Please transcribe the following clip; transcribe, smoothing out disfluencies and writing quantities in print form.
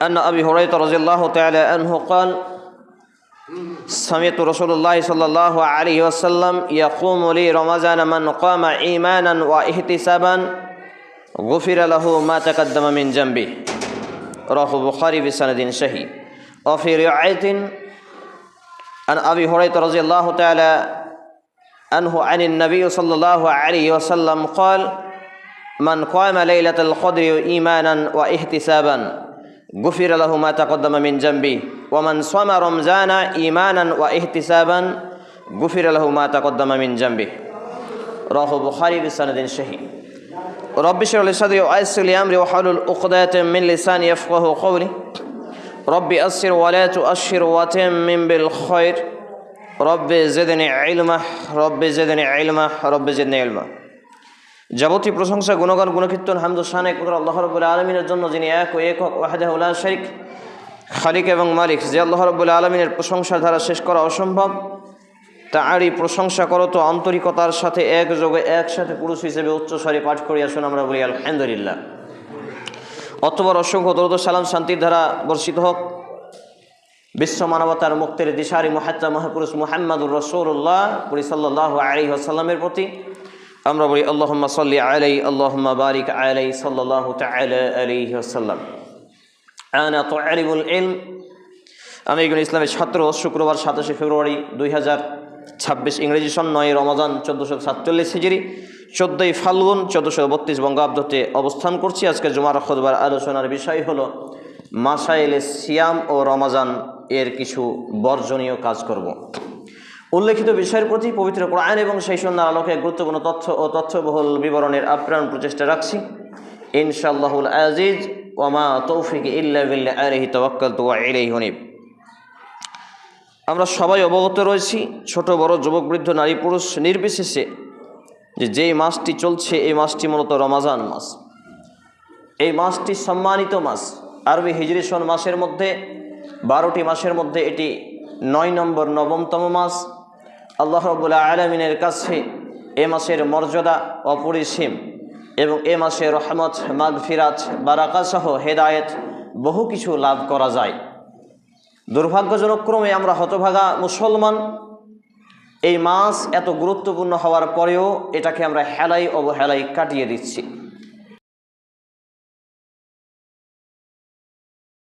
أن أبي هريرة رضي الله تعالى عنه قال سمعت رسول الله صلى الله عليه وسلم يقوم لي رمضان من قام إيمانا واحتسابا غفر له ما تقدم من ذنبه رواه البخاري بسند صحيح. وفي رواية عن أبي هريرة رضي الله تعالى عنه عن النبي صلى الله عليه وسلم قال من قام ليلة القدر إيمانا واحتسابا غفر له ما تقدم من ذنبه ومن صام رمضان إيمانا واحتسابا غفر له ما تقدم من ذنبه رواه البخاري بسند صحيح. رب اشرح لي صدري ويسر لي أمري واحلل عقدة من لساني يفقهوا قولي رب أسر ولا تؤشر وتمم بالخير رب زدني علما رب زدني علما رب زدني علما. যাবতীয় প্রশংসা গুণগান গুণকীর্তন হামদ শান একমাত্র আল্লাহ রাব্বুল আলামিনের জন্য, যিনি এক ও একক ওয়াহদাহু লা শারীক, খালিক এবং মালিক। যে আল্লাহ রাব্বুল আলামিনের প্রশংসার ধারা শেষ করা অসম্ভব, তারই প্রশংসা করো তো আন্তরিকতার সাথে একযোগে একসাথে পুরুষ হিসেবে উচ্চস্বরে পাঠ করি আসুন আমরা বলি আলহামদুলিল্লাহ। অতঃপর অসংখ্য দরুদ ও সালাম শান্তির ধারা বর্ষিত হোক বিশ্ব মানবতার মুক্তির দিশারি মুহাজ্জা মহাপুরুষ মুহাম্মদুর রাসূলুল্লাহ সাল্লাল্লাহু আলাইহি ওয়াসাল্লামের প্রতি। আমরা বলি আল্লাহুম্মা সাল্লি আলাইহি আল্লাহুম্মা বারিক আলাইহি সাল্লাল্লাহু তাআলা আলাইহি ওয়াসাল্লাম। আনা তালিবুল ইলম, আমি একজন ইসলামের ছাত্র। শুক্রবার 27 ফেব্রুয়ারি 2026 ইংরেজি সন 9 রমজান 1447 হিজরি 14 ফাল্গুন 1432 বঙ্গাব্দতে অবস্থান করছি। আজকে জুমার খুতবার আলোচনার বিষয় হলো মাসাইলে সিয়াম ও রমজান এর কিছু বর্জনীয় কাজ করব। উল্লেখিত বিষয়ের প্রতি পবিত্র কোরআন এবং সেই সুন্নাহর আলোকে গুরুত্বপূর্ণ তথ্য ও তথ্যবহুল বিবরণের আপ্রাণ প্রচেষ্টা রাখছি ইনশাআল্লাহুল আজিজ। ওয়া মা তৌফিকি ইল্লা বিল্লাহ আলাইহি তাওয়াক্কালতু ওয়া ইলাইহি উনীব। আমরা সবাই অবগত রয়েছি, ছোট বড়, যুবক বৃদ্ধ, নারী পুরুষ নির্বিশেষে, যেই মাসটি চলছে এই মাসটি মূলত রমজান মাস। এই মাসটি সম্মানিত মাস। আরবি হিজরি সন মাসের মধ্যে 12টি মাসের মধ্যে এটি 9 নম্বর 9তম মাস। আল্লাহ রাব্বুল আলামিনের কাছে এ মাসের মর্যাদা অপরিসীম এবং এ মাসে রহমত, মাগফিরাত, বারাকা সহ হেদায়েত বহু কিছু লাভ করা যায়। দুর্ভাগ্যজনক ক্রমে আমরা হতভাগা মুসলমান এই মাস এত গুরুত্বপূর্ণ হওয়ার পরেও এটাকে আমরা হেলাই অবহেলাই কাটিয়ে দিচ্ছি।